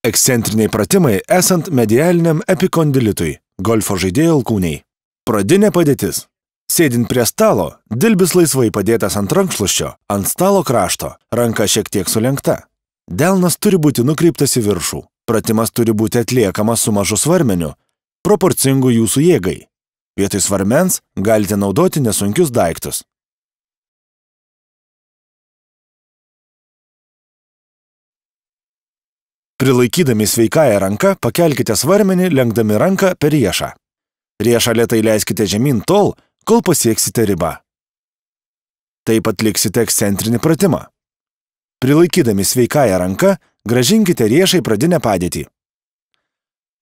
Ekscentriniai pratimai esant medialiniam epikondilitui, golfo žaidėjo alkūniai. Pradinė padėtis. Sėdint prie stalo, dilbis laisvai padėtas ant rankšluosčio, ant stalo krašto, ranka šiek tiek sulenkta. Delnas turi būti nukreiptas į viršų. Pratimas turi būti atliekamas su mažu svarmeniu, proporcingu jūsų jėgai. Vietoj svarmens galite naudoti nesunkius daiktus. Prilaikydami sveikąją ranką, pakelkite svarmenį, lenkdami ranką per riešą. Riešą lėtai leiskite žemyn tol, kol pasieksite ribą. Taip atliksite ekscentrinį pratimą. Prilaikydami sveikąją ranką, grąžinkite riešą į pradinę padėtį.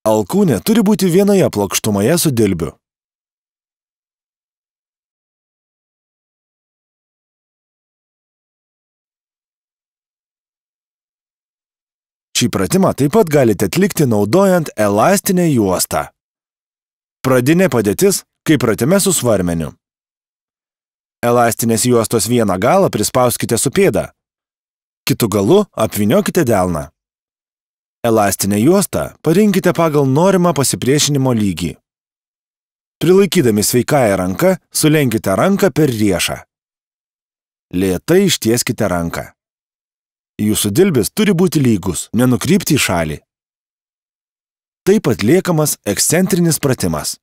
Alkūnė turi būti vienoje plokštumoje su dilbiu. Šį pratimą taip pat galite atlikti naudojant elastinę juostą. Pradinė padėtis, kaip pratime su svarmeniu. Elastinės juostos vieną galą prispauskite su pėda. Kitu galu apvyniokite delną. Elastinę juostą parinkite pagal norimą pasipriešinimo lygį. Prilaikydami sveikąją ranką, sulenkite ranką per riešą. Lėtai ištieskite ranką. Jūsų dilbis turi būti lygus, nenukrypti į šalį. Taip atliekamas ekscentrinis pratimas.